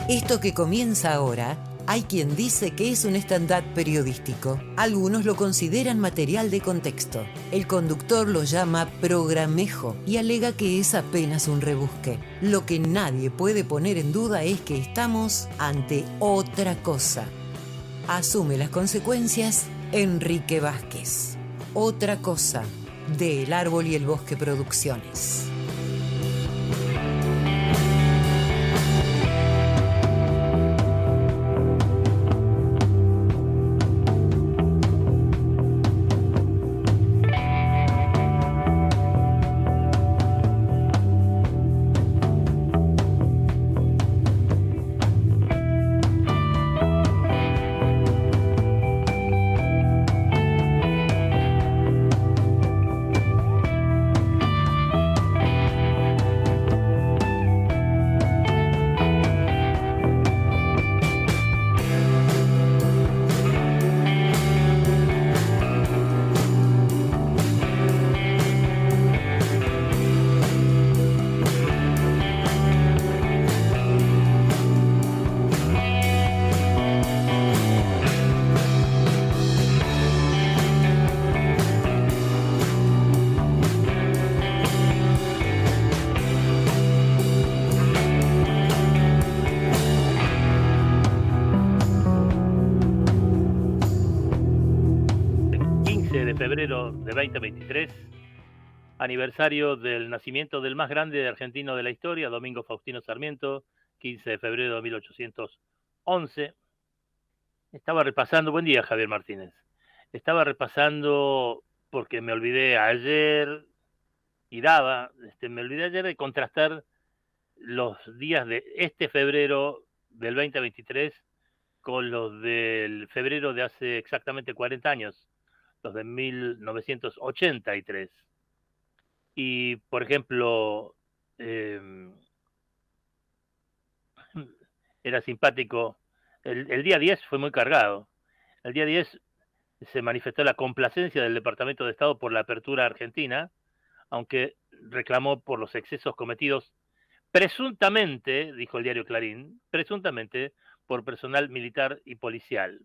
Esto que comienza ahora, hay quien dice que es un stand-up periodístico. Algunos lo consideran material de contexto. El conductor lo llama programejo y alega que es apenas un rebusque. Lo que nadie puede poner en duda es que estamos ante otra cosa. Asume las consecuencias Enrique Vázquez. Otra cosa, de El Árbol y el Bosque Producciones. Febrero de 2023, aniversario del nacimiento del más grande argentino de la historia, Domingo Faustino Sarmiento, 15 de febrero de 1811. Estaba repasando, buen día Javier Martínez, estaba repasando porque me olvidé ayer me olvidé ayer de contrastar los días de este febrero del 2023 con los del febrero de hace exactamente 40 años, los de 1983. Y, por ejemplo, era simpático, el día 10 fue muy cargado. El día 10 se manifestó la complacencia del Departamento de Estado por la apertura argentina, aunque reclamó por los excesos cometidos presuntamente, dijo el diario Clarín, presuntamente por personal militar y policial.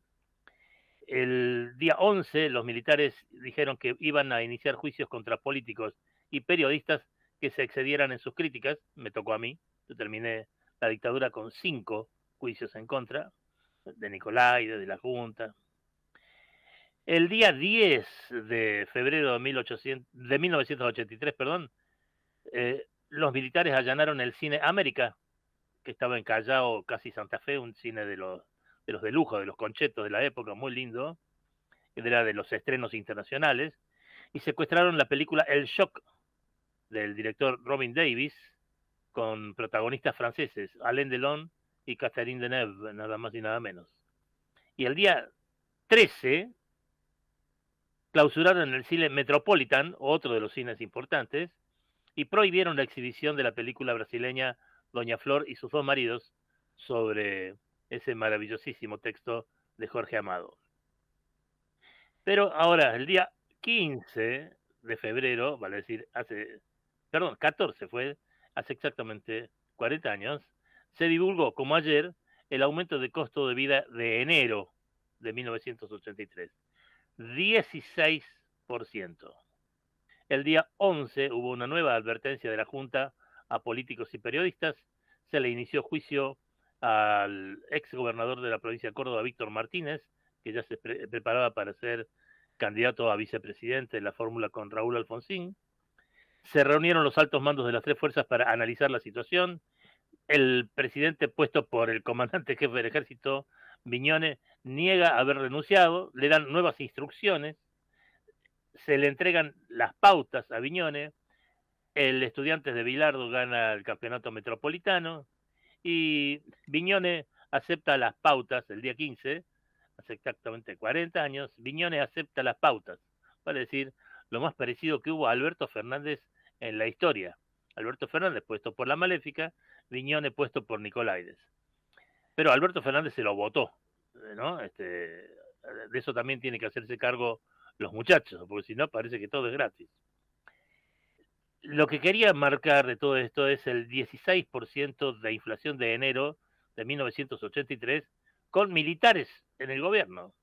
El día 11 los militares dijeron que iban a iniciar juicios contra políticos y periodistas que se excedieran en sus críticas. Me tocó a mí, yo terminé la dictadura con 5 juicios en contra, de Nicolai, de la Junta. El día 10 de febrero de 1983, los militares allanaron el Cine América, que estaba en Callao, casi Santa Fe, un cine de los de lujo, de los conchetos de la época, muy lindo, era de los estrenos internacionales, y secuestraron la película El Shock, del director Robin Davis, con protagonistas franceses, Alain Delon y Catherine Deneuve, nada más y nada menos. Y el día 13 clausuraron el cine Metropolitan, otro de los cines importantes, y prohibieron la exhibición de la película brasileña Doña Flor y sus 2 maridos, sobre ese maravillosísimo texto de Jorge Amado. Pero ahora, el día 15 de febrero, vale decir, 14 fue, hace exactamente 40 años, se divulgó, como ayer, el aumento de costo de vida de enero de 1983. 16%. El día 11 hubo una nueva advertencia de la Junta a políticos y periodistas. Se le inició juicio al ex gobernador de la provincia de Córdoba, Víctor Martínez, que ya se preparaba para ser candidato a vicepresidente de la fórmula con Raúl Alfonsín. Se reunieron los altos mandos de las 3 fuerzas para analizar la situación. El presidente puesto por el comandante jefe del ejército, Viñone, niega haber renunciado, le dan nuevas instrucciones, se le entregan las pautas a Viñone, el Estudiantes de Bilardo gana el campeonato metropolitano y Viñone acepta las pautas el día 15, hace exactamente 40 años, Viñone acepta las pautas, vale decir, lo más parecido que hubo a Alberto Fernández en la historia. Alberto Fernández puesto por la Maléfica, Viñone puesto por Nicolaides. Pero Alberto Fernández se lo votó, ¿no? De eso también tiene que hacerse cargo los muchachos, porque si no parece que todo es gratis. Lo que quería marcar de todo esto es el 16% de inflación de enero de 1983 con militares en el gobierno.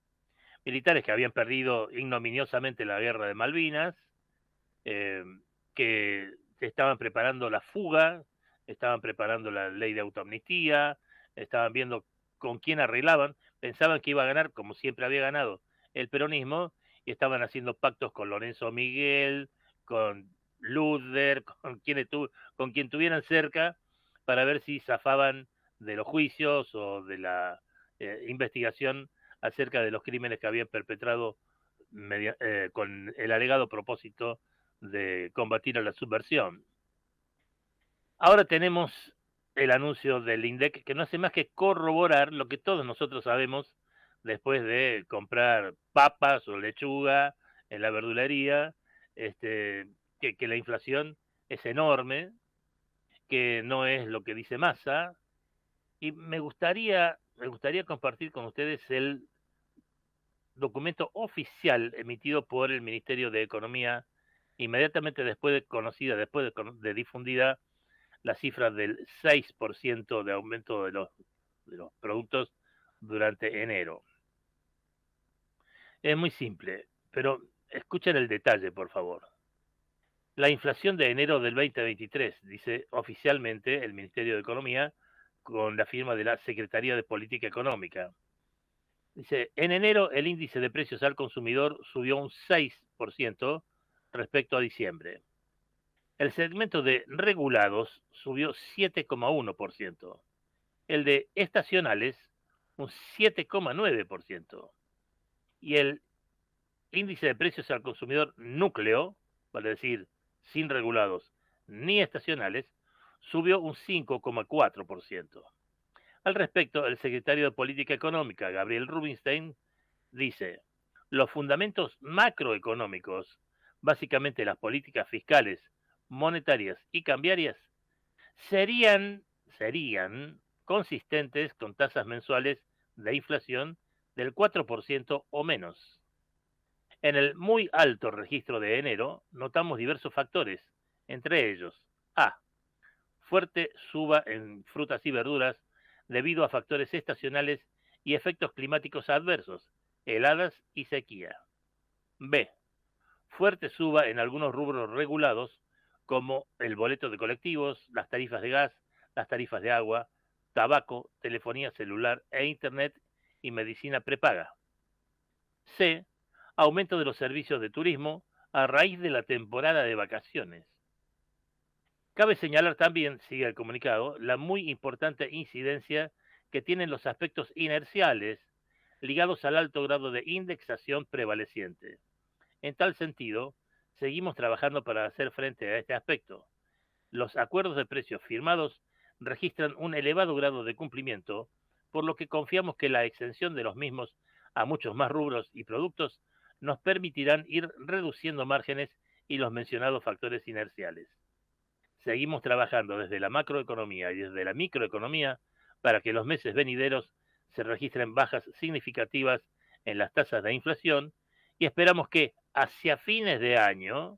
Militares que habían perdido ignominiosamente la guerra de Malvinas, eh, que estaban preparando la fuga, estaban preparando la ley de autoamnistía, estaban viendo con quién arreglaban, pensaban que iba a ganar, como siempre había ganado, el peronismo, y estaban haciendo pactos con Lorenzo Miguel, con Luder, con quien tuvieran cerca, para ver si zafaban de los juicios o de la investigación acerca de los crímenes que habían perpetrado con el alegado propósito de combatir a la subversión. Ahora tenemos el anuncio del INDEC, que no hace más que corroborar lo que todos nosotros sabemos después de comprar papas o lechuga en la verdulería, que la inflación es enorme, que no es lo que dice Massa, y me gustaría compartir con ustedes el documento oficial emitido por el Ministerio de Economía inmediatamente después de difundida la cifra del 6% de aumento de los productos durante enero. Es muy simple, pero escuchen el detalle, por favor. La inflación de enero del 2023, dice oficialmente el Ministerio de Economía, con la firma de la Secretaría de Política Económica. Dice, en enero el índice de precios al consumidor subió un 6% respecto a diciembre. El segmento de regulados subió 7,1%. El de estacionales, un 7,9%. Y el índice de precios al consumidor núcleo, vale decir, sin regulados ni estacionales, subió un 5,4%. Al respecto, el secretario de Política Económica, Gabriel Rubinstein, dice, los fundamentos macroeconómicos, básicamente las políticas fiscales, monetarias y cambiarias, serían consistentes con tasas mensuales de inflación del 4% o menos. En el muy alto registro de enero notamos diversos factores, entre ellos a. Fuerte suba en frutas y verduras debido a factores estacionales y efectos climáticos adversos, heladas y sequía. B. Fuerte suba en algunos rubros regulados como el boleto de colectivos, las tarifas de gas, las tarifas de agua, tabaco, telefonía celular e internet y medicina prepaga. C. Aumento de los servicios de turismo a raíz de la temporada de vacaciones. Cabe señalar también, sigue el comunicado, la muy importante incidencia que tienen los aspectos inerciales ligados al alto grado de indexación prevaleciente. En tal sentido, seguimos trabajando para hacer frente a este aspecto. Los acuerdos de precios firmados registran un elevado grado de cumplimiento, por lo que confiamos que la extensión de los mismos a muchos más rubros y productos nos permitirán ir reduciendo márgenes y los mencionados factores inerciales. Seguimos trabajando desde la macroeconomía y desde la microeconomía para que los meses venideros se registren bajas significativas en las tasas de inflación y esperamos que hacia fines de año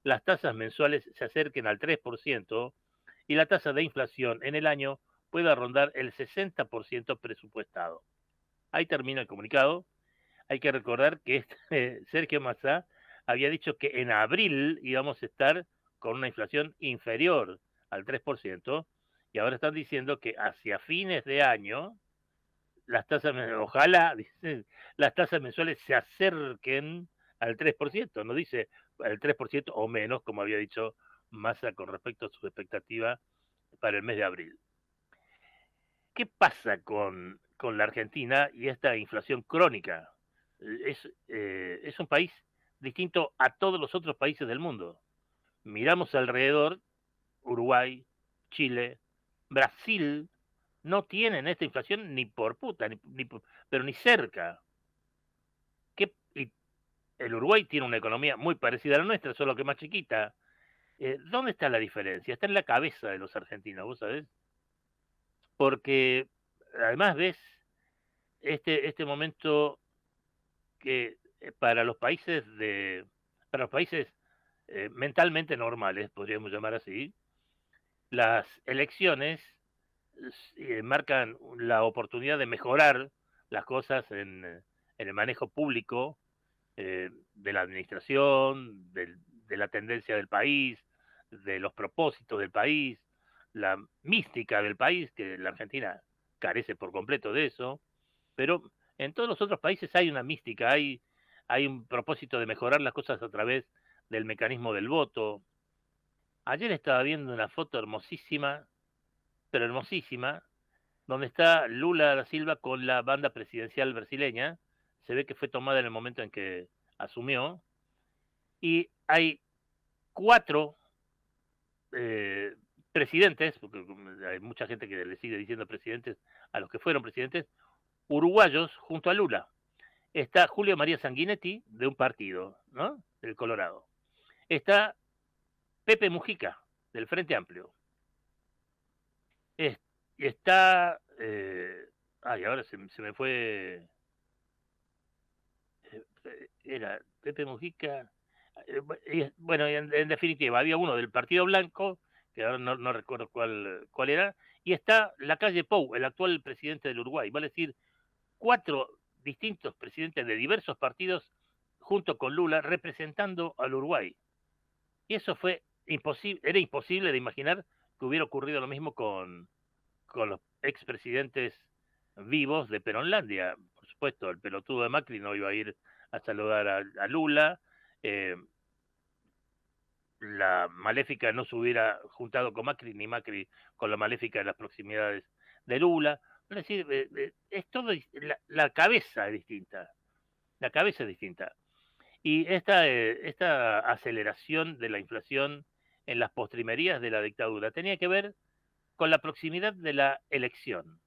las tasas mensuales se acerquen al 3% y la tasa de inflación en el año pueda rondar el 60% presupuestado. Ahí termina el comunicado. Hay que recordar que Sergio Massa había dicho que en abril íbamos a estar con una inflación inferior al 3%, y ahora están diciendo que hacia fines de año las tasas, ojalá, dicen, las tasas mensuales se acerquen al 3%, no dice el 3% o menos, como había dicho Massa con respecto a su expectativa para el mes de abril. ¿Qué pasa con la Argentina y esta inflación crónica? Es un país distinto a todos los otros países del mundo. Miramos alrededor, Uruguay, Chile, Brasil, no tienen esta inflación ni por puta, pero ni cerca. Y el Uruguay tiene una economía muy parecida a la nuestra, solo que más chiquita. ¿Dónde está la diferencia? Está en la cabeza de los argentinos, ¿vos sabés? Porque además ves este momento que para los países mentalmente normales, podríamos llamar así, las elecciones marcan la oportunidad de mejorar las cosas en el manejo público de la administración, de la tendencia del país, de los propósitos del país, la mística del país, que la Argentina carece por completo de eso, pero en todos los otros países hay una mística, hay un propósito de mejorar las cosas a través del mecanismo del voto. Ayer estaba viendo una foto hermosísima, pero hermosísima, donde está Lula da Silva con la banda presidencial brasileña. Se ve que fue tomada en el momento en que asumió. Y hay 4 eh, presidentes, porque hay mucha gente que le sigue diciendo presidentes a los que fueron presidentes, uruguayos junto a Lula. Está Julio María Sanguinetti, de un partido, ¿no? Del Colorado. Está Pepe Mujica, del Frente Amplio. Está. Ahora se me fue. Era Pepe Mujica. Bueno, en definitiva, había uno del Partido Blanco, que ahora no recuerdo cuál era, y está Lacalle Pou, el actual presidente del Uruguay. Vale decir, 4 distintos presidentes de diversos partidos junto con Lula representando al Uruguay. Y eso fue imposible, era imposible de imaginar que hubiera ocurrido lo mismo con los expresidentes vivos de Peronlandia. Por supuesto, el pelotudo de Macri no iba a ir a saludar a Lula. La Maléfica no se hubiera juntado con Macri, ni Macri con la Maléfica en las proximidades de Lula. Es decir, es todo, la cabeza es distinta. La cabeza es distinta. Y esta aceleración de la inflación en las postrimerías de la dictadura tenía que ver con la proximidad de la elección.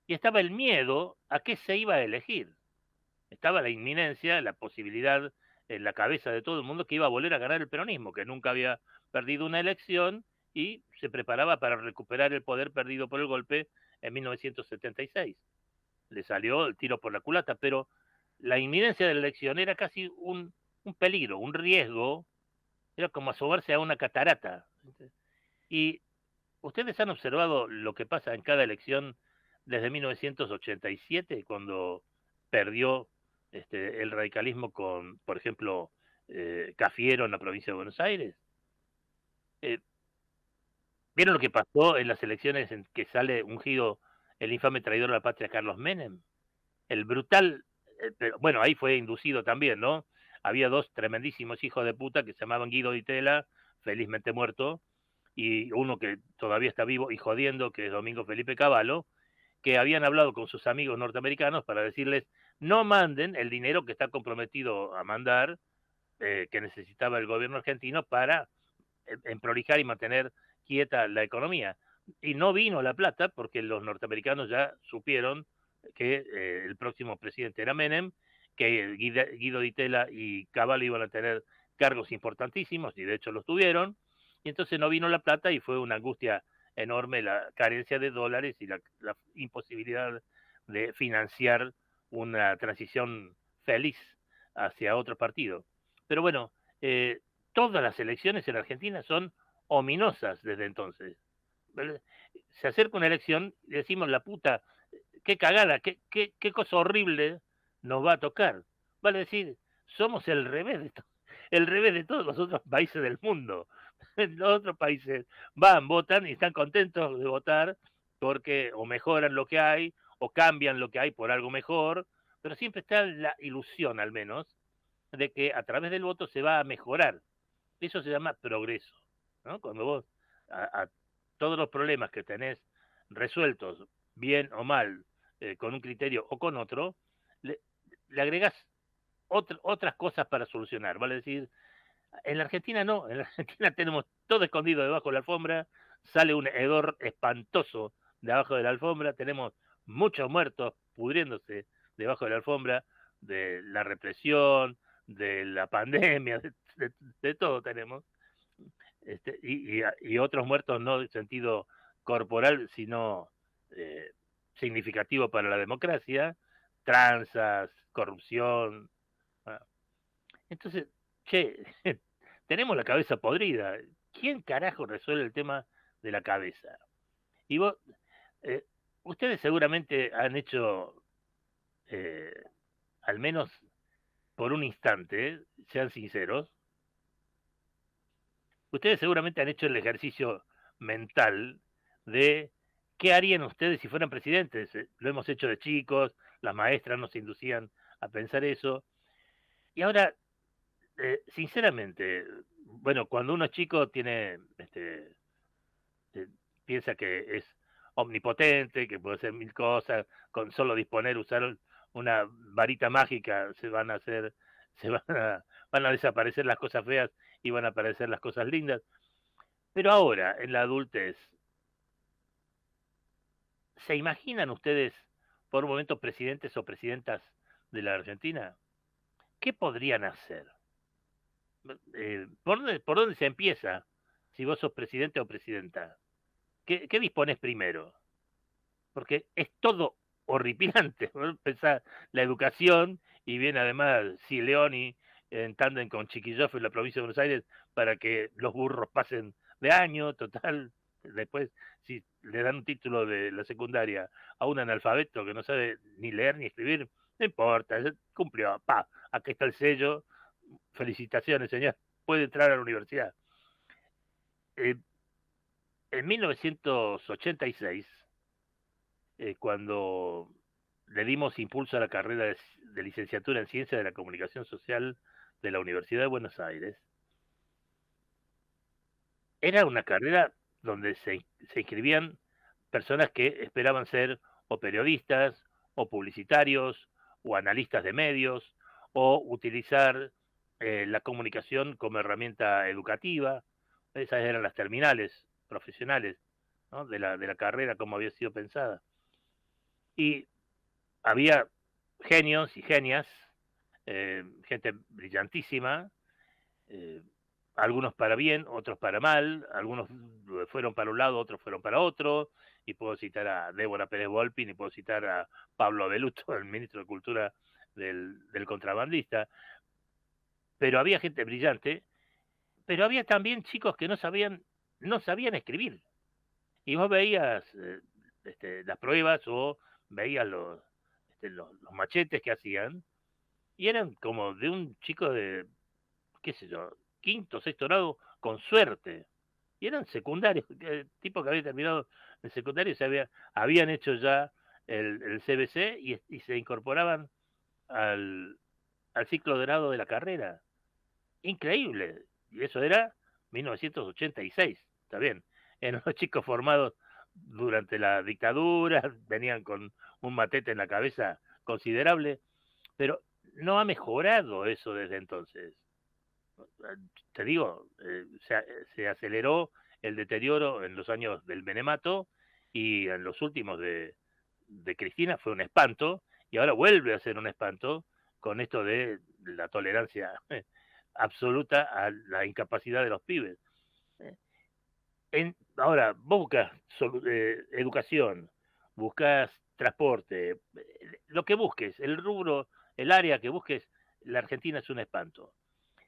Y estaba el miedo a qué se iba a elegir. Estaba la inminencia, la posibilidad en la cabeza de todo el mundo que iba a volver a ganar el peronismo, que nunca había perdido una elección y se preparaba para recuperar el poder perdido por el golpe en 1976. Le salió el tiro por la culata, pero la inminencia de la elección era casi un peligro, un riesgo, era como asomarse a una catarata. Y ustedes han observado lo que pasa en cada elección desde 1987, cuando perdió el radicalismo con, por ejemplo, Cafiero en la provincia de Buenos Aires. ¿Vieron lo que pasó en las elecciones en que sale ungido el infame traidor de la patria Carlos Menem? El brutal, pero bueno, ahí fue inducido también, ¿no? Había 2 tremendísimos hijos de puta que se llamaban Guido Di Tella, felizmente muerto, y uno que todavía está vivo y jodiendo, que es Domingo Felipe Cavallo, que habían hablado con sus amigos norteamericanos para decirles no manden el dinero que está comprometido a mandar, que necesitaba el gobierno argentino para prolijar y mantener quieta la economía. Y no vino la plata porque los norteamericanos ya supieron que el próximo presidente era Menem, que Guido Di Tella y Cavallo iban a tener cargos importantísimos, y de hecho los tuvieron, y entonces no vino la plata y fue una angustia enorme la carencia de dólares y la imposibilidad de financiar una transición feliz hacia otro partido. Pero bueno, todas las elecciones en Argentina son ominosas desde entonces. Se acerca una elección y decimos, la puta, qué cagada, qué cosa horrible nos va a tocar. Vale decir, somos el revés de todos los otros países del mundo. Los otros países van, votan y están contentos de votar porque o mejoran lo que hay o cambian lo que hay por algo mejor, pero siempre está la ilusión, al menos, de que a través del voto se va a mejorar. Eso se llama progreso, ¿no? Cuando vos a todos los problemas que tenés resueltos, bien o mal, con un criterio o con otro, le agregás otras cosas para solucionar, vale decir, en la Argentina no, en la Argentina tenemos todo escondido debajo de la alfombra, sale un hedor espantoso de abajo de la alfombra, tenemos muchos muertos pudriéndose debajo de la alfombra, de la represión, de la pandemia, de todo tenemos, y otros muertos no en sentido corporal, sino significativo para la democracia, tranzas, corrupción. Entonces, che, tenemos la cabeza podrida. ¿Quién carajo resuelve el tema de la cabeza? Y vos, Eh, Ustedes seguramente han hecho, eh, al menos por un instante, sean sinceros, ustedes seguramente han hecho el ejercicio mental de qué harían ustedes si fueran presidentes. Lo hemos hecho de chicos, las maestras nos inducían a pensar eso. Y ahora, sinceramente, bueno, cuando uno es chico tiene, eh, piensa que es omnipotente, que puede hacer mil cosas, con solo disponer, usar una varita mágica, se van a desaparecer las cosas feas y van a aparecer las cosas lindas. Pero ahora, en la adultez, ¿se imaginan ustedes por un momento presidentes o presidentas de la Argentina? ¿Qué podrían hacer? ¿Por dónde se empieza si vos sos presidente o presidenta? ¿Qué dispones primero? Porque es todo horripilante. ¿No? Pensá la educación y viene además Sileoni en tándem con Chiquillof en la provincia de Buenos Aires para que los burros pasen de año, total. Después, si le dan un título de la secundaria a un analfabeto que no sabe ni leer ni escribir, no importa, cumplió, pa, aquí está el sello, felicitaciones, señor, puede entrar a la universidad. Eh, en 1986, cuando le dimos impulso a la carrera de licenciatura en Ciencia de la Comunicación Social de la Universidad de Buenos Aires, era una carrera donde se inscribían personas que esperaban ser o periodistas, o publicitarios, o analistas de medios, o utilizar la comunicación como herramienta educativa. Esas eran las terminales profesionales, ¿no? De la carrera como había sido pensada. Y había genios y genias, gente brillantísima, eh, algunos para bien, otros para mal, algunos fueron para un lado, otros fueron para otro, y puedo citar a Débora Pérez Volpin, y puedo citar a Pablo Abeluto, el ministro de Cultura del contrabandista, pero había gente brillante, pero había también chicos que no sabían escribir, y vos veías las pruebas o veías los machetes que hacían, y eran como de un chico de, qué sé yo, quinto, sexto grado, con suerte. Y eran secundarios, tipo que había terminado el secundario, habían hecho ya el CBC y se incorporaban al, al ciclo de grado de la carrera. Increíble. Y eso era 1986, está bien. Eran los chicos formados durante la dictadura, venían con un matete en la cabeza considerable, pero no ha mejorado eso desde entonces. Te digo, se aceleró el deterioro en los años del Benemato y en los últimos de Cristina fue un espanto y ahora vuelve a ser un espanto con esto de la tolerancia absoluta a la incapacidad de los pibes. ¿Eh? Ahora, vos buscas educación, buscas transporte, lo que busques, el rubro, el área que busques, la Argentina es un espanto.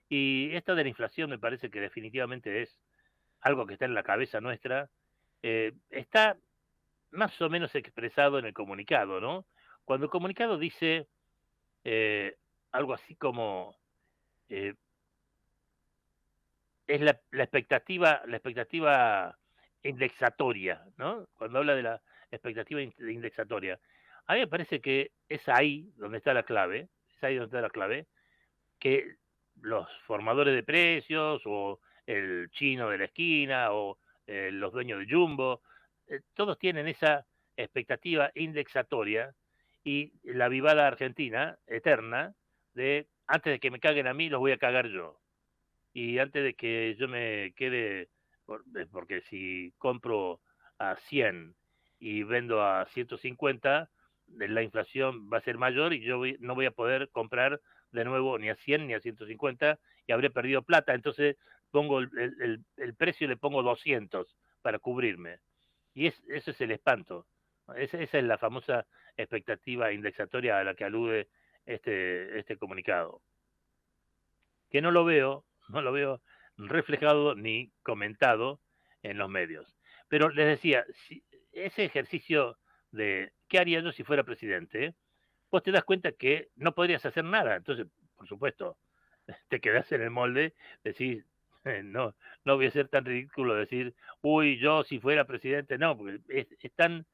Y esto de la inflación me parece que definitivamente es algo que está en la cabeza nuestra. Está más o menos expresado en el comunicado, ¿no? Cuando el comunicado dice algo así como eh, es la expectativa indexatoria, ¿no? Cuando habla de la expectativa indexatoria. A mí me parece que es ahí donde está la clave, es ahí donde está la clave, que los formadores de precios o el chino de la esquina o los dueños de Jumbo, todos tienen esa expectativa indexatoria y la vivada argentina eterna de antes de que me caguen a mí los voy a cagar yo. Y antes de que yo me quede, porque si compro a 100 y vendo a 150, la inflación va a ser mayor y no voy a poder comprar de nuevo ni a 100 ni a 150 y habré perdido plata. Entonces pongo el precio, le pongo 200 para cubrirme. Y eso es el espanto. Esa es la famosa expectativa indexatoria a la que alude este comunicado. Que no lo veo reflejado ni comentado en los medios. Pero les decía, ese ejercicio de qué haría yo si fuera presidente, vos te das cuenta que no podrías hacer nada. Entonces, por supuesto, te quedás en el molde, decís, no, no voy a ser tan ridículo decir, uy, yo si fuera presidente, no, porque es tan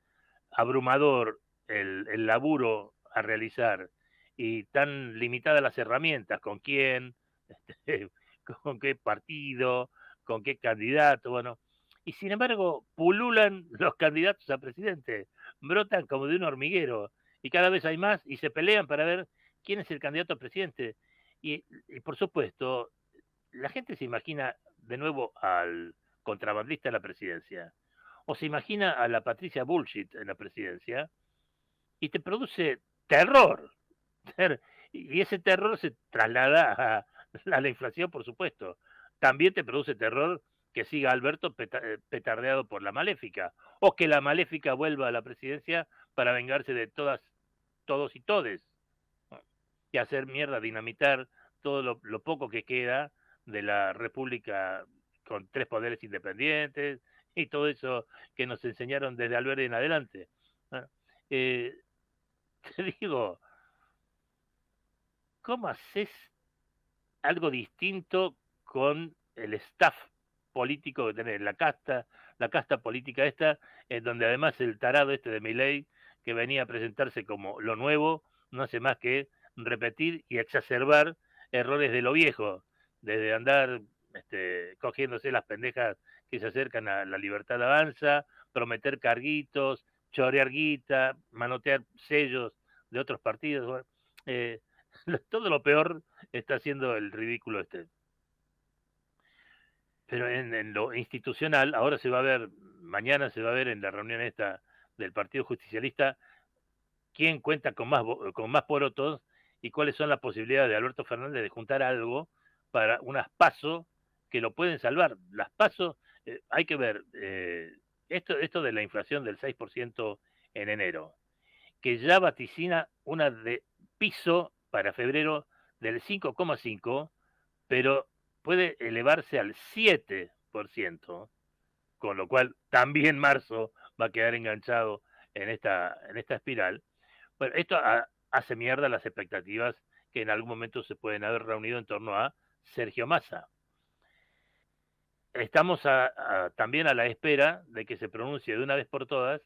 abrumador el laburo a realizar y tan limitadas las herramientas, con quién, este, con qué partido, con qué candidato, bueno. Y sin embargo, pululan los candidatos a presidente, brotan como de un hormiguero y cada vez hay más y se pelean para ver quién es el candidato a presidente. Y por supuesto, la gente se imagina de nuevo al contrabandista en la presidencia, o se imagina a la Patricia Bullshit en la presidencia, y te produce terror. Y ese terror se traslada a la inflación, por supuesto. También te produce terror que siga Alberto petardeado por la maléfica, o que la maléfica vuelva a la presidencia para vengarse de todas, todos y todes, ¿no? Y hacer mierda, dinamitar todo lo poco que queda de la república con tres poderes independientes y todo eso que nos enseñaron desde Alberti en adelante, ¿no? Eh, te digo, ¿cómo haces algo distinto con el staff político que tenés, la casta política esta, en donde además el tarado este de Milei, que venía a presentarse como lo nuevo, no hace más que repetir y exacerbar errores de lo viejo, desde andar cogiéndose las pendejas que se acercan a la libertad avanza, prometer carguitos, chorear guita, manotear sellos de otros partidos, bueno, eh, todo lo peor está haciendo el ridículo este. Pero en lo institucional, ahora se va a ver, mañana se va a ver en la reunión esta del Partido Justicialista, quién cuenta con más porotos y cuáles son las posibilidades de Alberto Fernández de juntar algo para unas PASO que lo pueden salvar. Las PASO, hay que ver, esto de la inflación del 6% en enero, que ya vaticina una de piso para febrero del 5,5, pero puede elevarse al 7%, con lo cual también marzo va a quedar enganchado en esta espiral. Bueno, esto hace mierda las expectativas que en algún momento se pueden haber reunido en torno a Sergio Massa. Estamos también a la espera de que se pronuncie de una vez por todas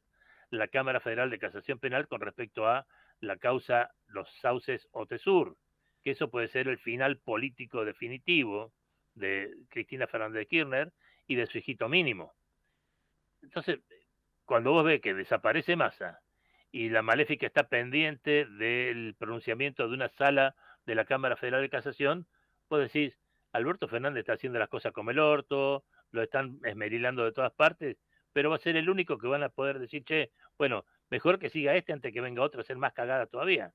la Cámara Federal de Casación Penal con respecto a la causa Los Sauces Otesur, que eso puede ser el final político definitivo de Cristina Fernández de Kirchner y de su hijito mínimo. Entonces, cuando vos ves que desaparece Massa y la maléfica está pendiente del pronunciamiento de una sala de la Cámara Federal de Casación, vos decís, Alberto Fernández está haciendo las cosas como el orto, lo están esmerilando de todas partes, pero va a ser el único que van a poder decir, che, bueno, mejor que siga este antes que venga otro a ser más cagada todavía,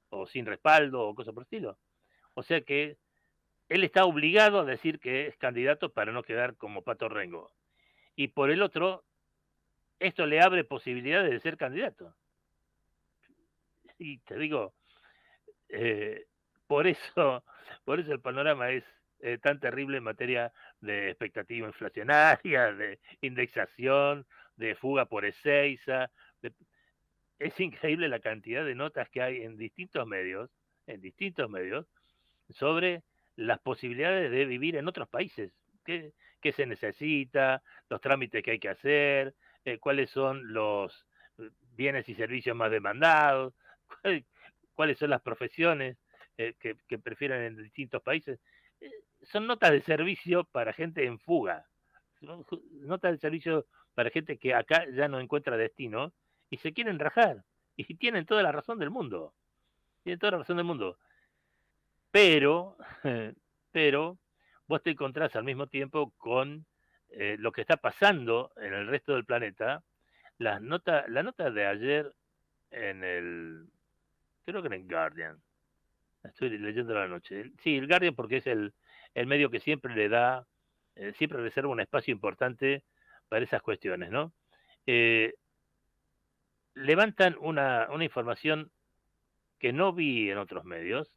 o sin respaldo, o cosas por el estilo. O sea que él está obligado a decir que es candidato para no quedar como Pato Rengo. Y por el otro, esto le abre posibilidades de ser candidato. Y te digo, eh, por eso, por eso el panorama es tan terrible en materia de expectativa inflacionaria, de indexación, de fuga por Ezeiza. Es increíble la cantidad de notas que hay en distintos medios, sobre las posibilidades de vivir en otros países. ¿Qué se necesita? Los trámites que hay que hacer, cuáles son los bienes y servicios más demandados, cuál, cuáles son las profesiones que prefieren en distintos países. Eh, Son notas de servicio para gente en fuga, son notas de servicio para gente que acá ya no encuentra destino y se quieren rajar. Y tienen toda la razón del mundo. Tienen toda la razón del mundo. Pero, pero vos te encontrás al mismo tiempo con lo que está pasando en el resto del planeta. La nota de ayer en creo que en el Guardian, estoy leyendo la noche. Sí, el Guardian porque es el medio que siempre le da, siempre reserva un espacio importante para esas cuestiones, ¿no? Eh, Levantan una información que no vi en otros medios,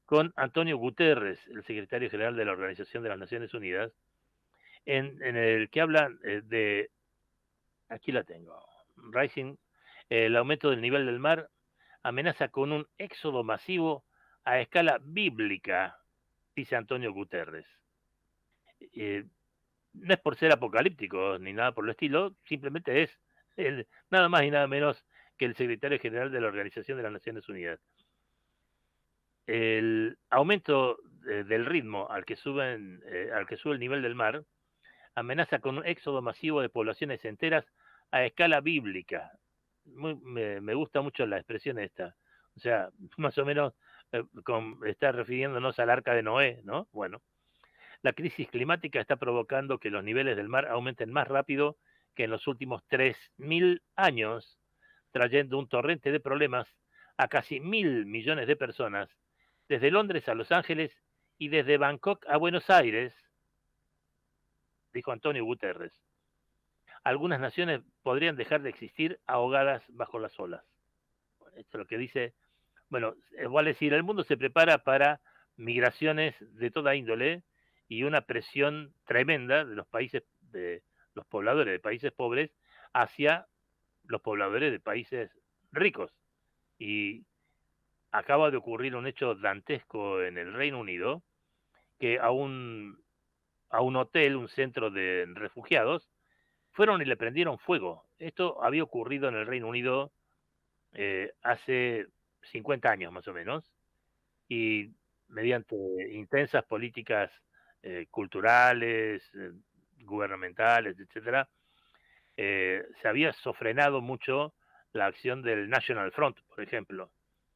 con Antonio Guterres, el secretario general de la Organización de las Naciones Unidas, en el que hablan aquí la tengo, Rising, el aumento del nivel del mar amenaza con un éxodo masivo a escala bíblica, dice Antonio Guterres. Eh, no es por ser apocalíptico ni nada por el estilo, simplemente es nada más y nada menos que el secretario general de la Organización de las Naciones Unidas. El aumento del ritmo al que sube el nivel del mar amenaza con un éxodo masivo de poblaciones enteras a escala bíblica. Me gusta mucho la expresión esta. O sea, más o menos está refiriéndonos al arca de Noé, ¿no? Bueno, la crisis climática está provocando que los niveles del mar aumenten más rápido que en los últimos 3.000 años, trayendo un torrente de problemas a casi 1.000 millones de personas, desde Londres a Los Ángeles y desde Bangkok a Buenos Aires, dijo Antonio Guterres. Algunas naciones podrían dejar de existir ahogadas bajo las olas. Esto es lo que dice. Bueno, vale decir, el mundo se prepara para migraciones de toda índole y una presión tremenda de los países, de los pobladores de países pobres hacia los pobladores de países ricos. Y acaba de ocurrir un hecho dantesco en el Reino Unido, que a un hotel, un centro de refugiados, fueron y le prendieron fuego. Esto había ocurrido en el Reino Unido hace 50 años más o menos, y mediante intensas políticas culturales, gubernamentales, etcétera, se había sofrenado mucho la acción del National Front, por ejemplo,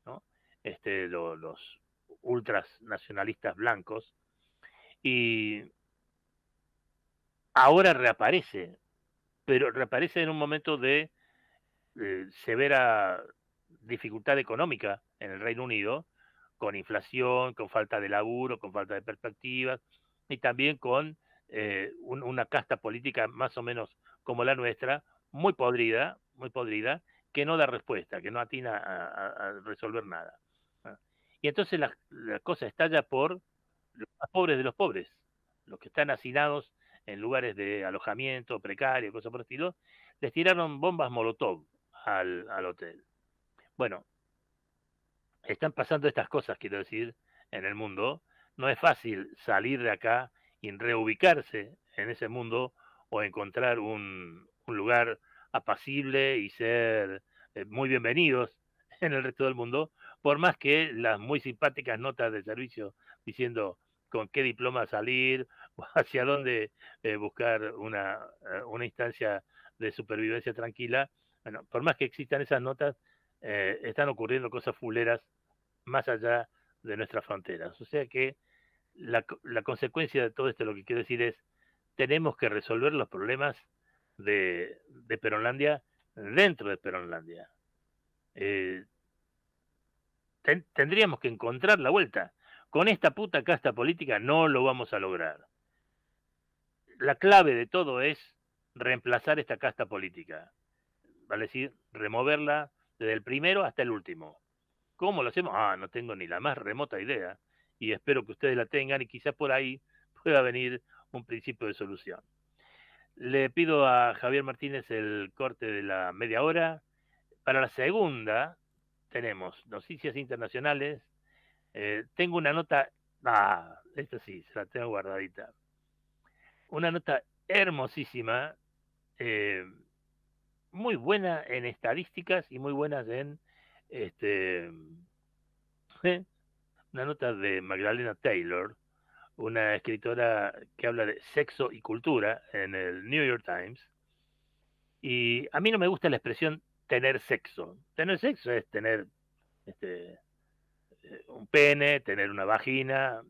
¿no? Los ultras nacionalistas blancos, y ahora reaparece, pero reaparece en un momento de severa dificultad económica en el Reino Unido, con inflación, con falta de laburo, con falta de perspectivas, y también con una casta política más o menos como la nuestra, muy podrida, que no da respuesta, que no atina a resolver nada. Y entonces la cosa estalla por los más pobres de los pobres, los que están hacinados en lugares de alojamiento precario, cosas por el estilo, les tiraron bombas Molotov al hotel. Bueno, están pasando estas cosas, quiero decir, en el mundo. No es fácil salir de acá y reubicarse en ese mundo o encontrar un lugar apacible y ser muy bienvenidos en el resto del mundo, por más que las muy simpáticas notas de servicio diciendo con qué diploma salir o hacia dónde buscar una instancia de supervivencia tranquila. Bueno, por más que existan esas notas, están ocurriendo cosas fuleras más allá de nuestras fronteras. O sea que la consecuencia de todo esto, lo que quiero decir es, tenemos que resolver los problemas de Peronlandia dentro de Peronlandia. Tendríamos que encontrar la vuelta. Con esta puta casta política no lo vamos a lograr. La clave de todo es reemplazar esta casta política. Vale decir, removerla desde el primero hasta el último. ¿Cómo lo hacemos? No tengo ni la más remota idea. Y espero que ustedes la tengan y quizás por ahí pueda venir un principio de solución. Le pido a Javier Martínez el corte de la media hora. Para la segunda tenemos noticias internacionales. Tengo una nota, esta sí, se la tengo guardadita. Una nota hermosísima, muy buena en estadísticas y muy buenas en una nota de Magdalena Taylor, una escritora que habla de sexo y cultura en el New York Times. Y a mí no me gusta la expresión tener sexo. Tener sexo es tener un pene, tener una vagina,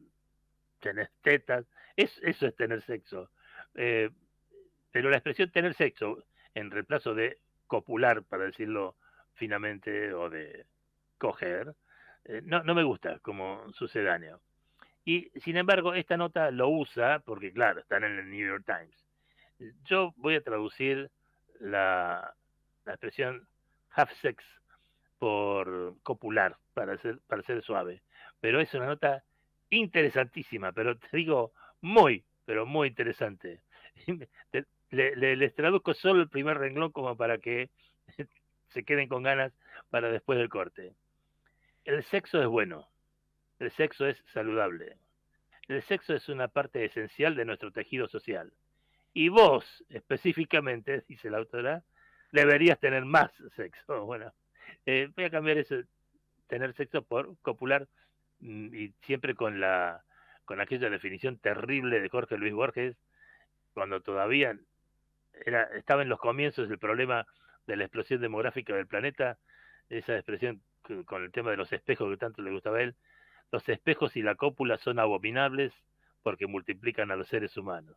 tener tetas. Eso es tener sexo. Pero la expresión tener sexo, en reemplazo de copular, para decirlo finamente, o de coger, no me gusta como sucedáneo. Y sin embargo, esta nota lo usa porque, claro, están en el New York Times. Yo voy a traducir la expresión have sex por copular, para ser suave. Pero es una nota interesantísima, pero te digo pero muy interesante. Les traduzco solo el primer renglón como para que se queden con ganas para después del corte. El sexo es bueno, el sexo es saludable, el sexo es una parte esencial de nuestro tejido social. Y vos, específicamente, dice la autora, deberías tener más sexo. Bueno, voy a cambiar eso, tener sexo por copular, y siempre con aquella definición terrible de Jorge Luis Borges, cuando todavía estaba en los comienzos del problema de la explosión demográfica del planeta, esa expresión con el tema de los espejos que tanto le gustaba a él: los espejos y la cópula son abominables porque multiplican a los seres humanos.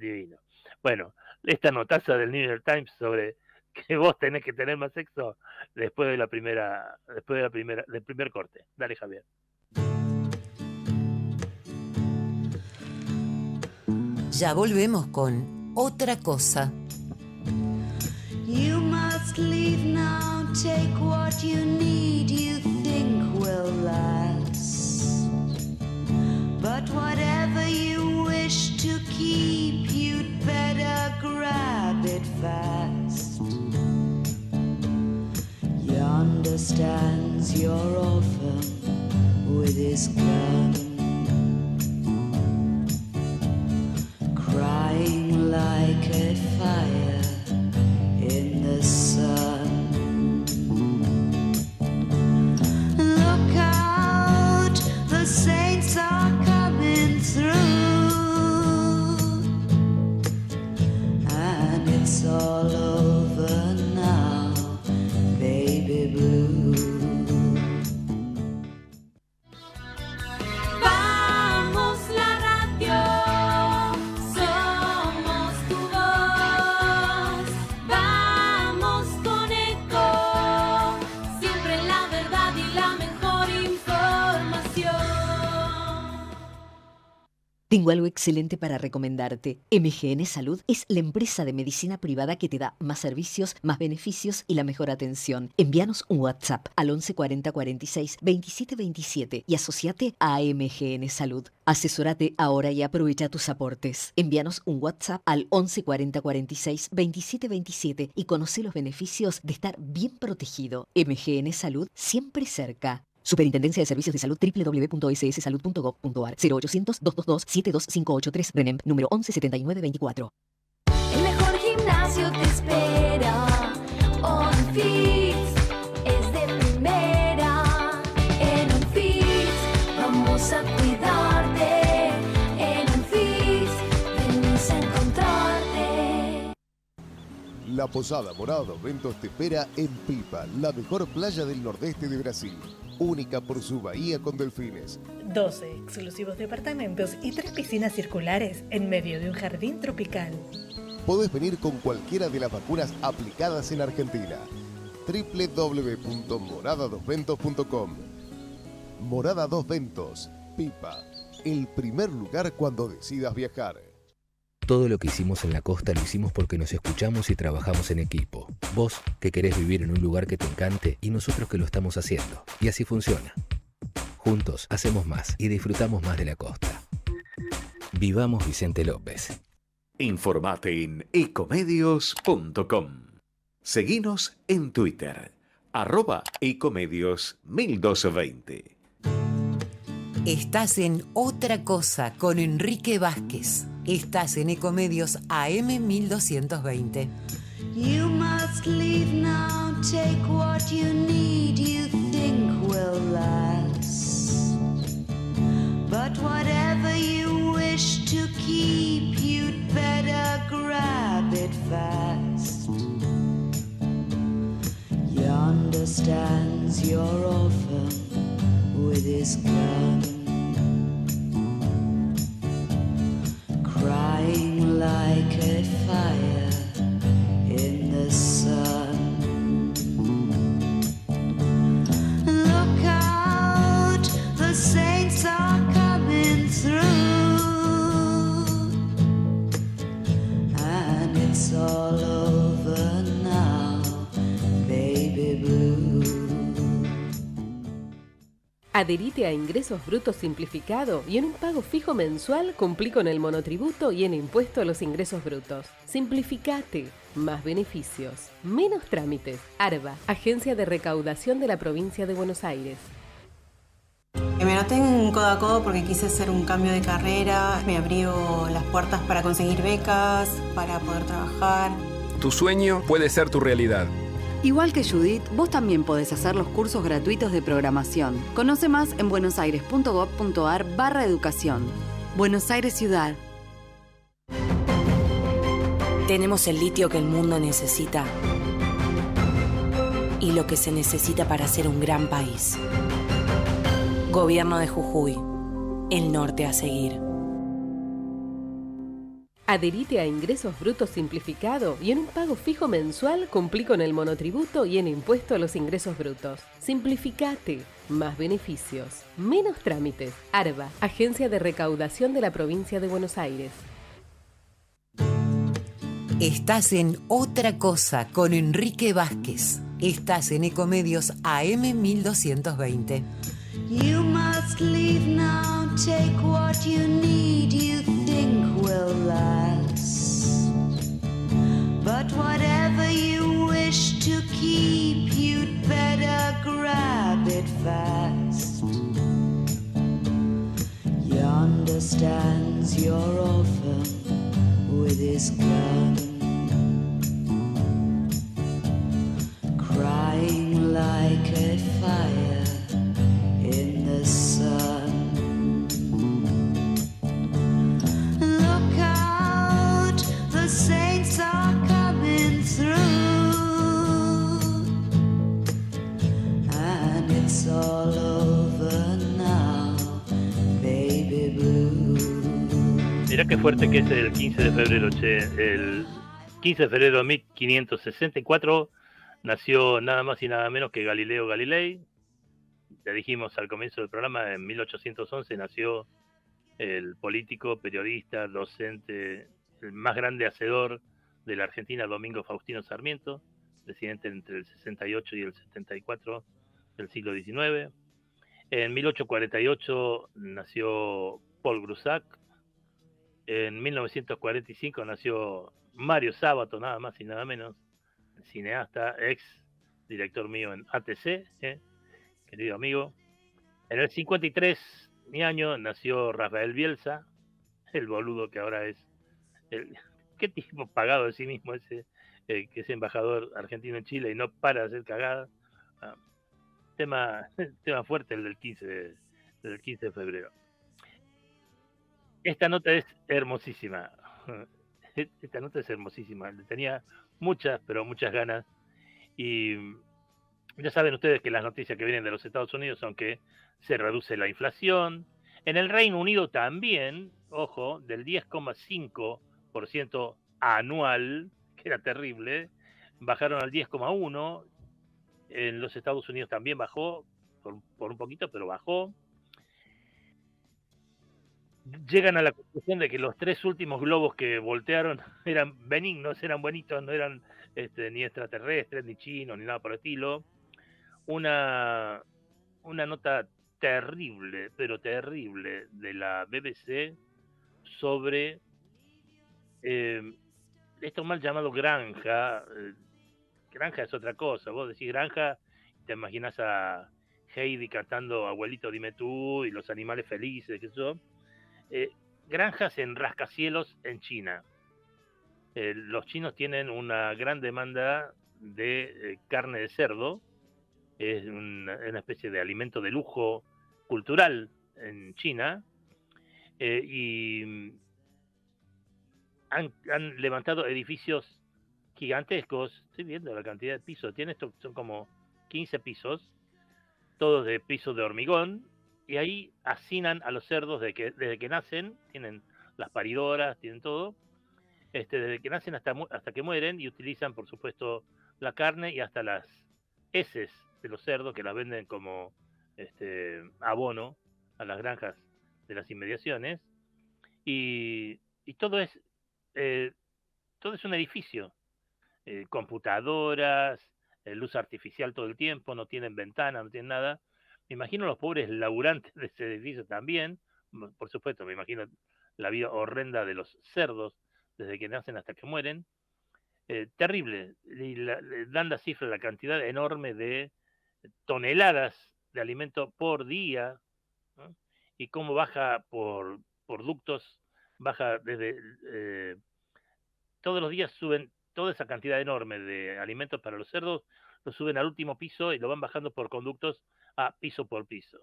Divino. Bueno, esta notaza del New York Times sobre que vos tenés que tener más sexo después del primer corte. Dale, Javier. Ya volvemos con Otra Cosa. You must leave now, take what you need, you think will last. But whatever you wish to keep, you'd better grab it fast. Yonder stands your orphan with his gun, crying like a fire in the sun. Look out, the saints are coming through, and it's all over now, baby blue. Vamos la radio, somos tu voz. Vamos con Eco, siempre la verdad y la mejor información. Tengo algo excelente para recomendarte. MGN Salud es la empresa de medicina privada que te da más servicios, más beneficios y la mejor atención. Envíanos un WhatsApp al 11 40 46 27 27 y asociate a MGN Salud. Asesórate ahora y aprovecha tus aportes. Envíanos un WhatsApp al 11 40 46 27 27 y conoce los beneficios de estar bien protegido. MGN Salud, siempre cerca. Superintendencia de Servicios de Salud, www.sssalud.gov.ar, 0800-222-72583, RENEM, número 117924. El mejor gimnasio te espera. OnFit es de primera. En OnFit vamos a cuidarte. En OnFit venimos a encontrarte. La Posada Morada dos Ventos te espera en Pipa, la mejor playa del nordeste de Brasil. Única por su bahía con delfines. 12 exclusivos departamentos y 3 piscinas circulares en medio de un jardín tropical. Podés venir con cualquiera de las vacunas aplicadas en Argentina. www.moradadosventos.com. Morada Dos Ventos, Pipa, el primer lugar cuando decidas viajar. Todo lo que hicimos en la costa lo hicimos porque nos escuchamos y trabajamos en equipo. Vos, que querés vivir en un lugar que te encante, y nosotros que lo estamos haciendo. Y así funciona. Juntos hacemos más y disfrutamos más de la costa. Vivamos Vicente López. Informate en ecomedios.com. Seguinos en Twitter, @ecomedios1220. Estás en Otra Cosa con Enrique Vázquez. Estás en Ecomedios AM 1220. You must leave now, take what you need, you think will last. But whatever you wish to keep, you'd better grab it fast. Yonder stands your orphan with his gun, crying like a fire in the sun. Look out, the saints are coming through, and it's all over now, baby blue. Adherite a Ingresos Brutos Simplificado y en un pago fijo mensual cumplí con el monotributo y en impuesto a los ingresos brutos. Simplificate. Más beneficios. Menos trámites. ARBA, Agencia de Recaudación de la Provincia de Buenos Aires. Me anoté en Codo a Codo porque quise hacer un cambio de carrera. Me abrió las puertas para conseguir becas, para poder trabajar. Tu sueño puede ser tu realidad. Igual que Judith, vos también podés hacer los cursos gratuitos de programación. Conoce más en buenosaires.gov.ar/educación. Buenos Aires Ciudad. Tenemos el litio que el mundo necesita y lo que se necesita para ser un gran país. Gobierno de Jujuy. El norte a seguir. Adherite a Ingresos Brutos Simplificado y en un pago fijo mensual cumplí con el monotributo y en impuesto a los ingresos brutos. Simplificate. Más beneficios. Menos trámites. ARBA, Agencia de Recaudación de la Provincia de Buenos Aires. Estás en Otra Cosa con Enrique Vázquez. Estás en Ecomedios AM 1220. You must leave now, take what you need, you think will last. But whatever you wish to keep, you'd better grab it fast. Yonder stands your orphan with his gun, crying like a fire in the sun. Look out, the saints are coming through, and it's all over now, baby blue. Mirá qué fuerte que es el 15 de febrero, che. El 15 de febrero de 1564 nació nada más y nada menos que Galileo Galilei. Ya dijimos al comienzo del programa, en 1811 nació el político, periodista, docente, el más grande hacedor de la Argentina, Domingo Faustino Sarmiento, presidente entre el 68 y el 74 del siglo XIX. En 1848 nació Paul Grusac. En 1945 nació Mario Sábato, nada más y nada menos, cineasta, ex director mío en ATC, querido amigo. En el 53 mi año nació Rafael Bielsa, el boludo que ahora es qué tipo pagado de sí mismo ese, que es embajador argentino en Chile y no para de hacer cagada. Tema fuerte el del 15 de febrero. Esta nota es hermosísima. Esta nota es hermosísima. Tenía muchas, pero muchas ganas. Y ya saben ustedes que las noticias que vienen de los Estados Unidos son que se reduce la inflación. En el Reino Unido también, ojo, del 10,5% anual, que era terrible, bajaron al 10,1%. En los Estados Unidos también bajó, por un poquito, pero bajó. Llegan a la conclusión de que los 3 últimos globos que voltearon eran benignos, eran buenitos, no eran ni extraterrestres, ni chinos, ni nada por el estilo. Una nota terrible, pero terrible, de la BBC sobre esto mal llamado granja. Granja es otra cosa. Vos decís granja, te imaginas a Heidi cantando Abuelito dime tú y los animales felices, qué sé yo. Granjas en rascacielos en China. Los chinos tienen una gran demanda de carne de cerdo. Es una especie de alimento de lujo cultural en China. Y han levantado edificios gigantescos. Estoy viendo la cantidad de pisos. Son como 15 pisos, todos de pisos de hormigón. Y ahí hacinan a los cerdos desde que nacen, tienen las paridoras, tienen todo, desde que nacen hasta que mueren, y utilizan, por supuesto, la carne y hasta las heces de los cerdos, que las venden como abono a las granjas de las inmediaciones. Y todo es un edificio. Computadoras, luz artificial todo el tiempo, no tienen ventanas, no tienen nada. Me imagino los pobres laburantes de ese edificio también. Por supuesto, me imagino la vida horrenda de los cerdos desde que nacen hasta que mueren. Terrible. Y le dan la cifra, la cantidad enorme de toneladas de alimento por día, ¿no? Y cómo baja por ductos, baja desde... todos los días suben toda esa cantidad enorme de alimentos para los cerdos, lo suben al último piso y lo van bajando por conductos a piso por piso.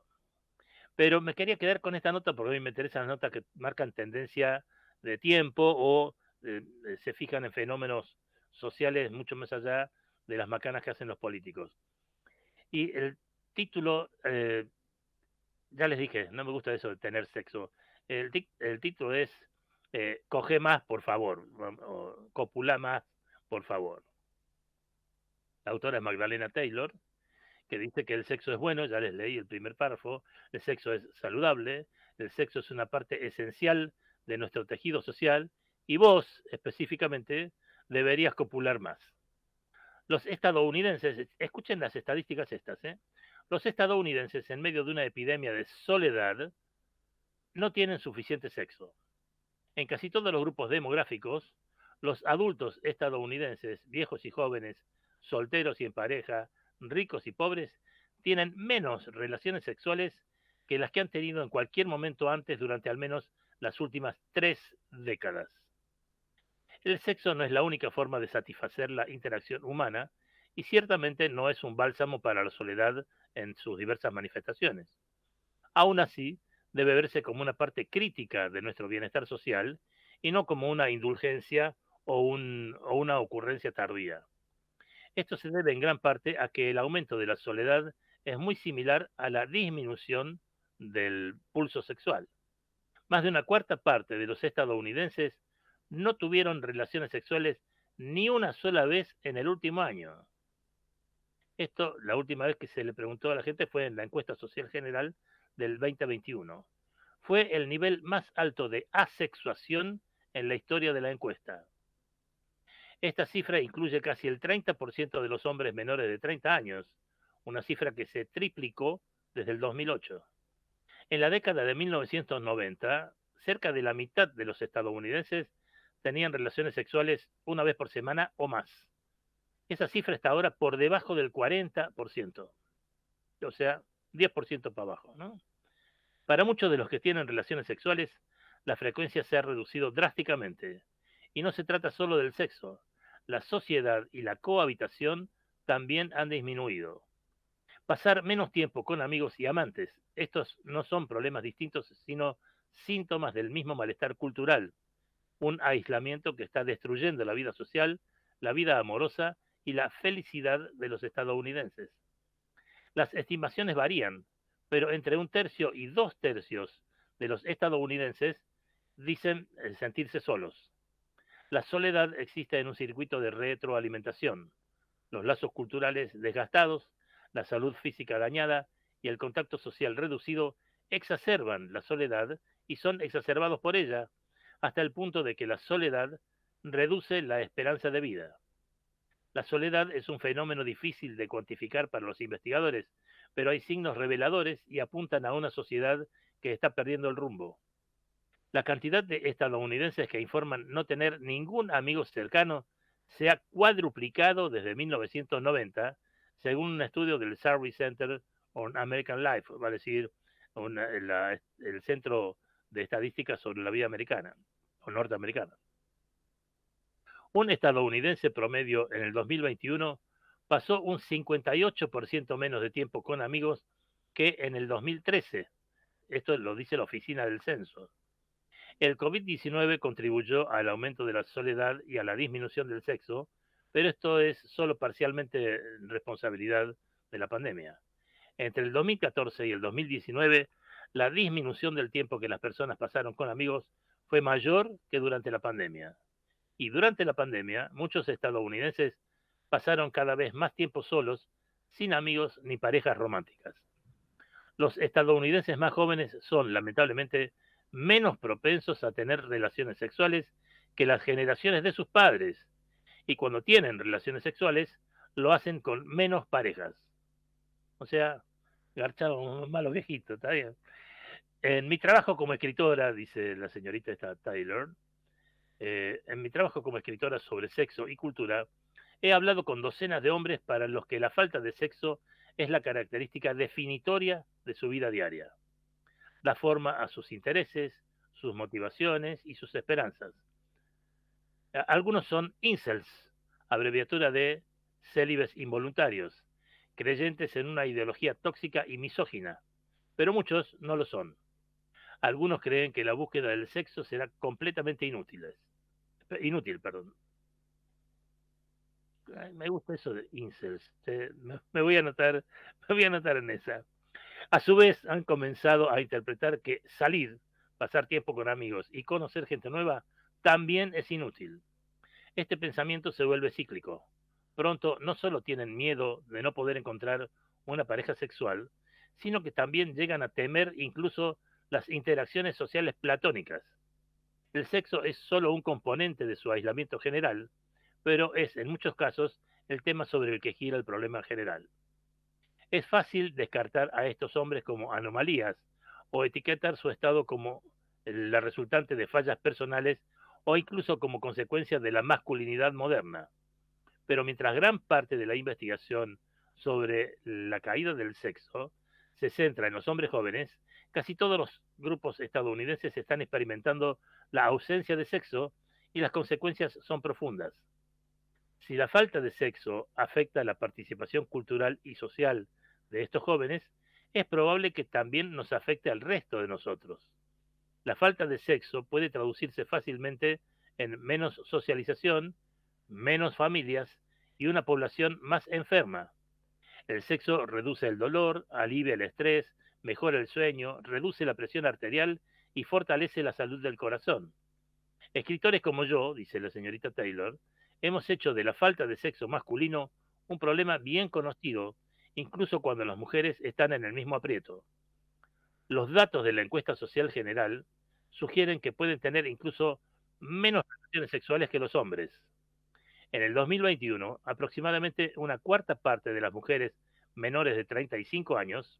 Pero me quería quedar con esta nota porque a mí me interesan las notas que marcan tendencia de tiempo o se fijan en fenómenos sociales mucho más allá de las macanas que hacen los políticos. Y el título, ya les dije, no me gusta eso de tener sexo. El título es coge más, por favor, o copula más, por favor. La autora es Magdalena Taylor, que dice que el sexo es bueno, ya les leí el primer párrafo, el sexo es saludable, el sexo es una parte esencial de nuestro tejido social y vos, específicamente, deberías copular más. Los estadounidenses, escuchen las estadísticas estas, los estadounidenses en medio de una epidemia de soledad no tienen suficiente sexo. En casi todos los grupos demográficos, los adultos estadounidenses, viejos y jóvenes, solteros y en pareja, ricos y pobres, tienen menos relaciones sexuales que las que han tenido en cualquier momento antes durante al menos las últimas 3 décadas. El sexo no es la única forma de satisfacer la interacción humana y ciertamente no es un bálsamo para la soledad en sus diversas manifestaciones. Aún así, debe verse como una parte crítica de nuestro bienestar social y no como una indulgencia o una ocurrencia tardía. Esto se debe en gran parte a que el aumento de la soledad es muy similar a la disminución del pulso sexual. Más de una cuarta parte de los estadounidenses no tuvieron relaciones sexuales ni una sola vez en el último año. Esto, la última vez que se le preguntó a la gente fue en la encuesta social general del 2021. Fue el nivel más alto de asexuación en la historia de la encuesta. Esta cifra incluye casi el 30% de los hombres menores de 30 años, una cifra que se triplicó desde el 2008. En la década de 1990, cerca de la mitad de los estadounidenses tenían relaciones sexuales una vez por semana o más. Esa cifra está ahora por debajo del 40%, o sea, 10% para abajo, ¿no? Para muchos de los que tienen relaciones sexuales, la frecuencia se ha reducido drásticamente. Y no se trata solo del sexo. La sociedad y la cohabitación también han disminuido. Pasar menos tiempo con amigos y amantes, estos no son problemas distintos, sino síntomas del mismo malestar cultural. Un aislamiento que está destruyendo la vida social, la vida amorosa y la felicidad de los estadounidenses. Las estimaciones varían, pero entre 1/3 y 2/3 de los estadounidenses dicen sentirse solos. La soledad existe en un circuito de retroalimentación. Los lazos culturales desgastados, la salud física dañada y el contacto social reducido exacerban la soledad y son exacerbados por ella, hasta el punto de que la soledad reduce la esperanza de vida. La soledad es un fenómeno difícil de cuantificar para los investigadores, pero hay signos reveladores y apuntan a una sociedad que está perdiendo el rumbo. La cantidad de estadounidenses que informan no tener ningún amigo cercano se ha cuadruplicado desde 1990, según un estudio del Survey Center on American Life, va a decir el Centro de Estadísticas sobre la Vida Americana o Norteamericana. Un estadounidense promedio en el 2021 pasó un 58% menos de tiempo con amigos que en el 2013. Esto lo dice la Oficina del Censo. El COVID-19 contribuyó al aumento de la soledad y a la disminución del sexo, pero esto es solo parcialmente responsabilidad de la pandemia. Entre el 2014 y el 2019, la disminución del tiempo que las personas pasaron con amigos fue mayor que durante la pandemia. Y durante la pandemia, muchos estadounidenses pasaron cada vez más tiempo solos, sin amigos ni parejas románticas. Los estadounidenses más jóvenes son, lamentablemente, menos propensos a tener relaciones sexuales que las generaciones de sus padres, y cuando tienen relaciones sexuales, lo hacen con menos parejas. O sea, garchábamos más los viejitos, está bien. En mi trabajo como escritora, dice la señorita esta Taylor, en mi trabajo como escritora sobre sexo y cultura, he hablado con docenas de hombres para los que la falta de sexo es la característica definitoria de su vida diaria. Da forma a sus intereses, sus motivaciones y sus esperanzas. Algunos son incels, abreviatura de célibes involuntarios, creyentes en una ideología tóxica y misógina, pero muchos no lo son. Algunos creen que la búsqueda del sexo será completamente inútil. Ay, me gusta eso de incels. Me voy a anotar en esa. A su vez, han comenzado a interpretar que salir, pasar tiempo con amigos y conocer gente nueva también es inútil. Este pensamiento se vuelve cíclico. Pronto no solo tienen miedo de no poder encontrar una pareja sexual, sino que también llegan a temer incluso las interacciones sociales platónicas. El sexo es solo un componente de su aislamiento general, pero es en muchos casos el tema sobre el que gira el problema general. Es fácil descartar a estos hombres como anomalías o etiquetar su estado como la resultante de fallas personales o incluso como consecuencia de la masculinidad moderna. Pero mientras gran parte de la investigación sobre la caída del sexo se centra en los hombres jóvenes, casi todos los grupos estadounidenses están experimentando la ausencia de sexo y las consecuencias son profundas. Si la falta de sexo afecta la participación cultural y social de estos jóvenes, es probable que también nos afecte al resto de nosotros. La falta de sexo puede traducirse fácilmente en menos socialización, menos familias y una población más enferma. El sexo reduce el dolor, alivia el estrés, mejora el sueño, reduce la presión arterial y fortalece la salud del corazón. Escritores como yo, dice la señorita Taylor, hemos hecho de la falta de sexo masculino un problema bien conocido, incluso cuando las mujeres están en el mismo aprieto. Los datos de la encuesta social general sugieren que pueden tener incluso menos relaciones sexuales que los hombres. En el 2021, aproximadamente una cuarta parte de las mujeres menores de 35 años,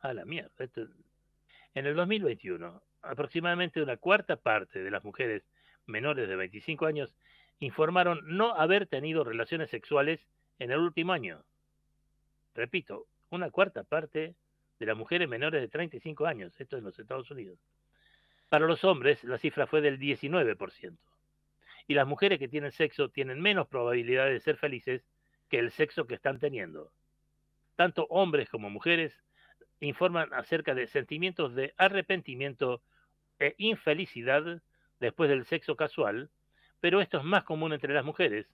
en el 2021, aproximadamente una cuarta parte de las mujeres menores de 25 años informaron no haber tenido relaciones sexuales en el último año. Repito, una cuarta parte de las mujeres menores de 35 años, esto en los Estados Unidos. Para los hombres, la cifra fue del 19%. Y las mujeres que tienen sexo tienen menos probabilidades de ser felices que el sexo que están teniendo. Tanto hombres como mujeres informan acerca de sentimientos de arrepentimiento e infelicidad después del sexo casual, pero esto es más común entre las mujeres,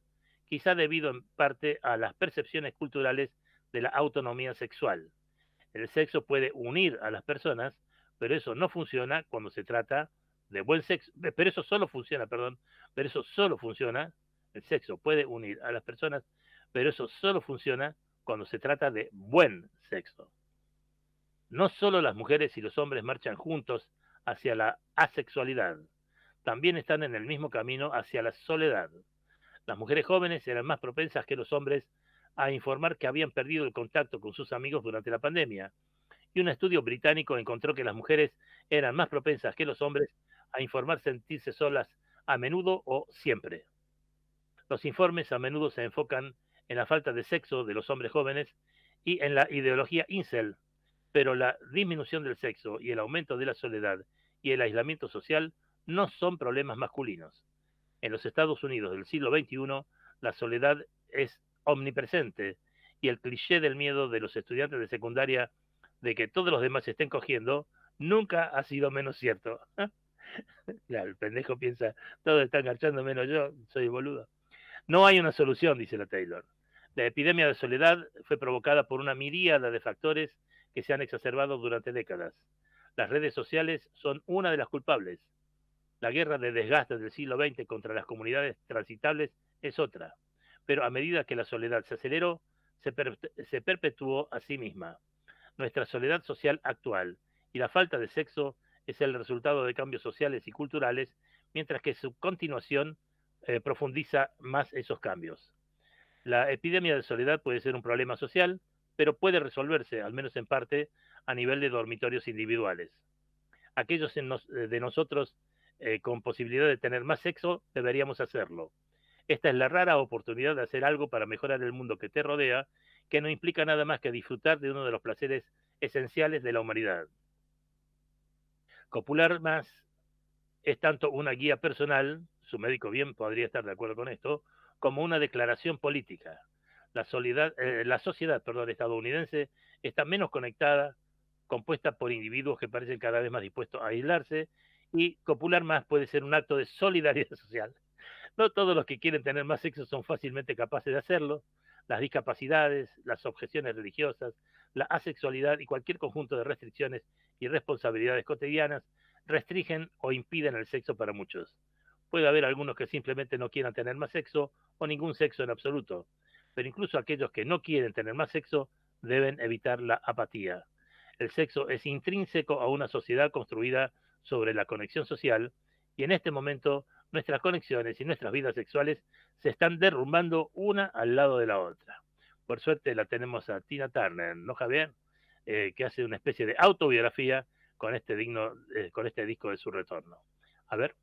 quizá debido en parte a las percepciones culturales de la autonomía sexual. El sexo puede unir a las personas, pero eso no funciona cuando se trata de buen sexo, pero eso solo funciona, el sexo puede unir a las personas, pero eso solo funciona cuando se trata de buen sexo. No solo las mujeres y los hombres marchan juntos hacia la asexualidad, también están en el mismo camino hacia la soledad. Las mujeres jóvenes eran más propensas que los hombres a informar que habían perdido el contacto con sus amigos durante la pandemia, y un estudio británico encontró que las mujeres eran más propensas que los hombres a informar sentirse solas a menudo o siempre. Los informes a menudo se enfocan en la falta de sexo de los hombres jóvenes y en la ideología incel, pero la disminución del sexo y el aumento de la soledad y el aislamiento social no son problemas masculinos. En los Estados Unidos del siglo XXI, la soledad es omnipresente y el cliché del miedo de los estudiantes de secundaria de que todos los demás se estén cogiendo nunca ha sido menos cierto. Claro, el pendejo piensa, todos están garchando menos yo, soy boludo. No hay una solución, dice la Taylor. La epidemia de soledad fue provocada por una miríada de factores que se han exacerbado durante décadas. Las redes sociales son una de las culpables. La guerra de desgaste del siglo XX contra las comunidades transitables es otra. Pero a medida que la soledad se aceleró, se perpetuó a sí misma. Nuestra soledad social actual y la falta de sexo es el resultado de cambios sociales y culturales, mientras que su continuación profundiza más esos cambios. La epidemia de soledad puede ser un problema social, pero puede resolverse, al menos en parte, a nivel de dormitorios individuales. Aquellos de nosotros con posibilidad de tener más sexo, deberíamos hacerlo. Esta es la rara oportunidad de hacer algo para mejorar el mundo que te rodea, que no implica nada más que disfrutar de uno de los placeres esenciales de la humanidad. Copular más es tanto una guía personal, su médico bien podría estar de acuerdo con esto, como una declaración política. La sociedad estadounidense está menos conectada, compuesta por individuos que parecen cada vez más dispuestos a aislarse, y copular más puede ser un acto de solidaridad social. No todos los que quieren tener más sexo son fácilmente capaces de hacerlo. Las discapacidades, las objeciones religiosas, la asexualidad y cualquier conjunto de restricciones y responsabilidades cotidianas restringen o impiden el sexo para muchos. Puede haber algunos que simplemente no quieran tener más sexo o ningún sexo en absoluto, pero incluso aquellos que no quieren tener más sexo deben evitar la apatía. El sexo es intrínseco a una sociedad construida sobre la conexión social y en este momento nuestras conexiones y nuestras vidas sexuales se están derrumbando una al lado de la otra. Por suerte la tenemos a Tina Turner, ¿no, Javier? Que hace una especie de autobiografía con este disco de su retorno. A ver.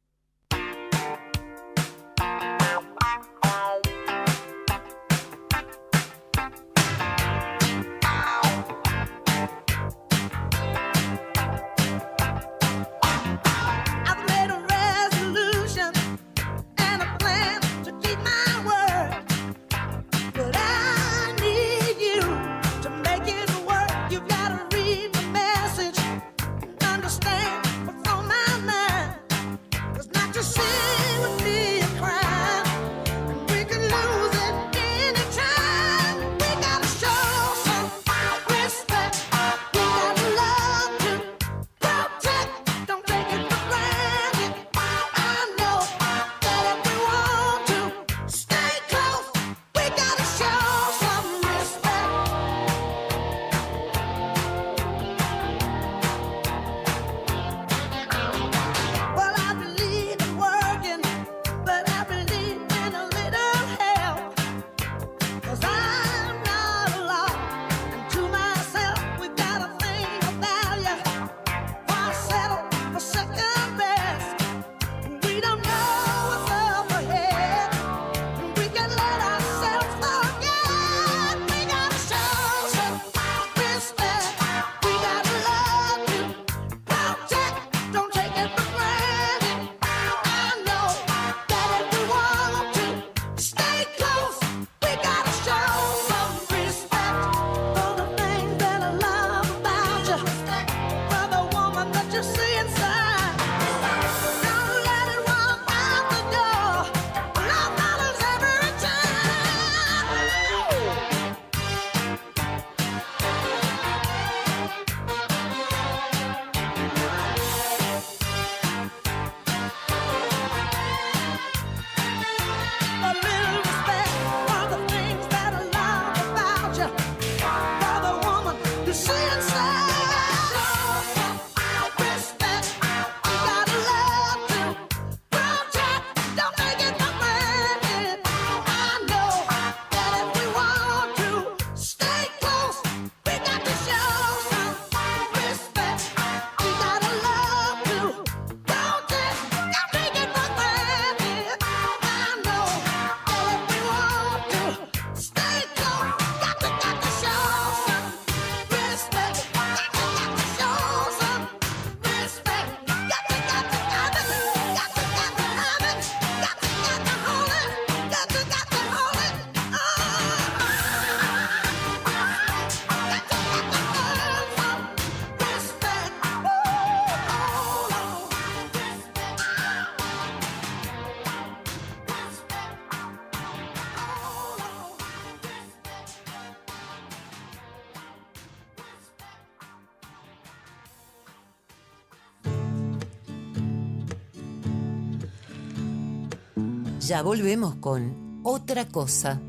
Ya volvemos con Otra Cosa.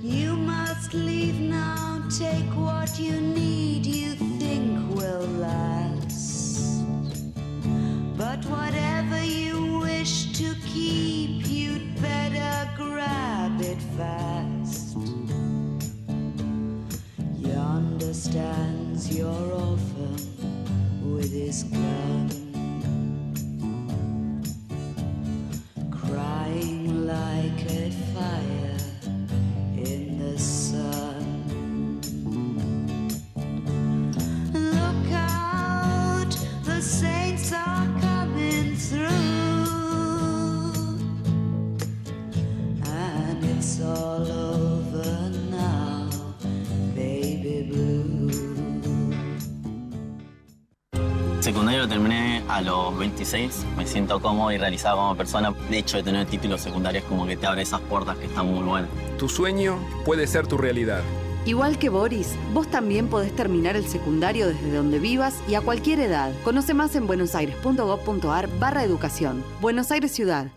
You must leave now, take what you need, you think will last. But whatever you wish to keep, you'd better grab it fast. understands your orphan with his gun, crying like a fire in the sun. Look out, the saints are coming through, and it's all over now, baby blue. Secundario lo terminé a los 26, me siento cómodo y realizado como persona. De hecho, de tener títulos secundarios como que te abre esas puertas que están muy buenas. Tu sueño puede ser tu realidad. Igual que Boris, vos también podés terminar el secundario desde donde vivas y a cualquier edad. Conoce más en buenosaires.gov.ar/educación. Buenos Aires Ciudad.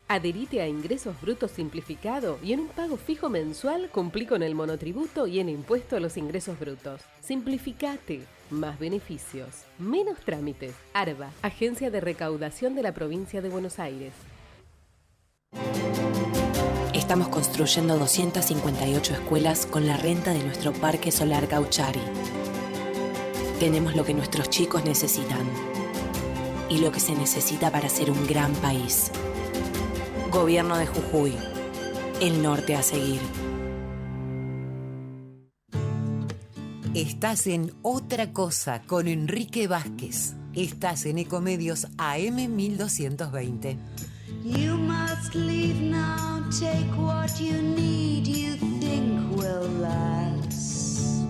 Adherite a Ingresos Brutos Simplificado y en un pago fijo mensual cumplí con el monotributo y el impuesto a los ingresos brutos. Simplificate. Más beneficios. Menos trámites. ARBA, Agencia de Recaudación de la Provincia de Buenos Aires. Estamos construyendo 258 escuelas con la renta de nuestro Parque Solar Gauchari. Tenemos lo que nuestros chicos necesitan y lo que se necesita para ser un gran país. Gobierno de Jujuy. El norte a seguir. Estás en Otra Cosa con Enrique Vázquez. Estás en Ecomedios AM 1220. You must leave now, take what you need, you think will last.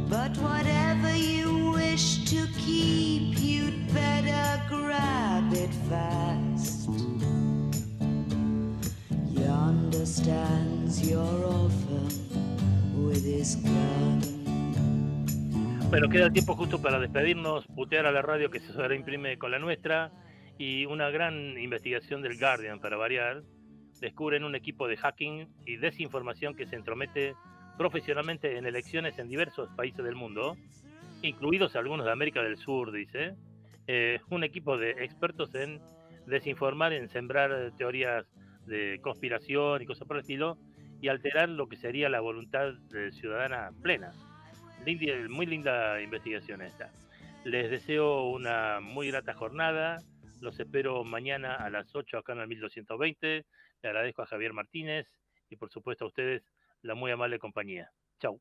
But whatever you wish to keep, you'd better grab it fast. Yonder stands your orphan with his gun. Bueno, queda tiempo justo para despedirnos, putear a la radio que se sobreimprime con la nuestra, y una gran investigación del Guardian, para variar, descubren un equipo de hacking y desinformación que se entromete profesionalmente en elecciones en diversos países del mundo, incluidos algunos de América del Sur, dice. Un equipo de expertos en desinformar, en sembrar teorías de conspiración y cosas por el estilo, y alterar lo que sería la voluntad ciudadana plena. Muy linda investigación esta. Les deseo una muy grata jornada. Los espero mañana a las 8 acá en el 1220. Le agradezco a Javier Martínez y por supuesto a ustedes la muy amable compañía. Chau.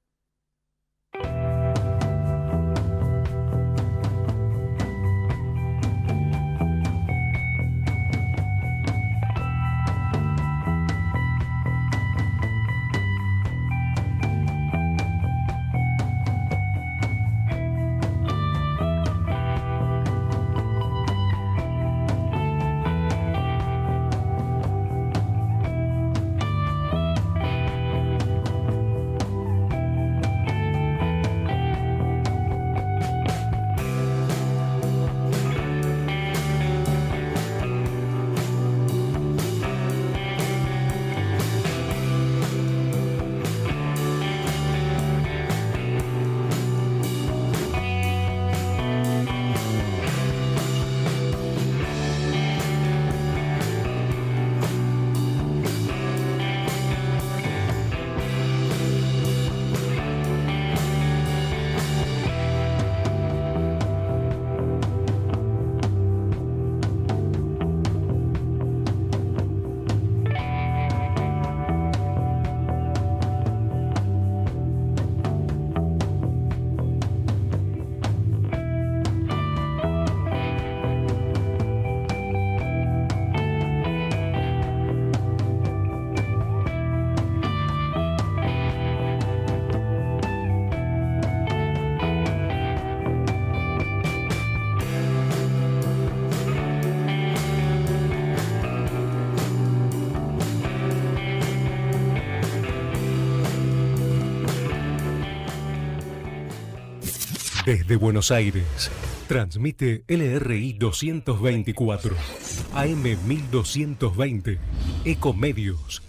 Desde Buenos Aires, transmite LRI 224, AM 1220, Ecomedios.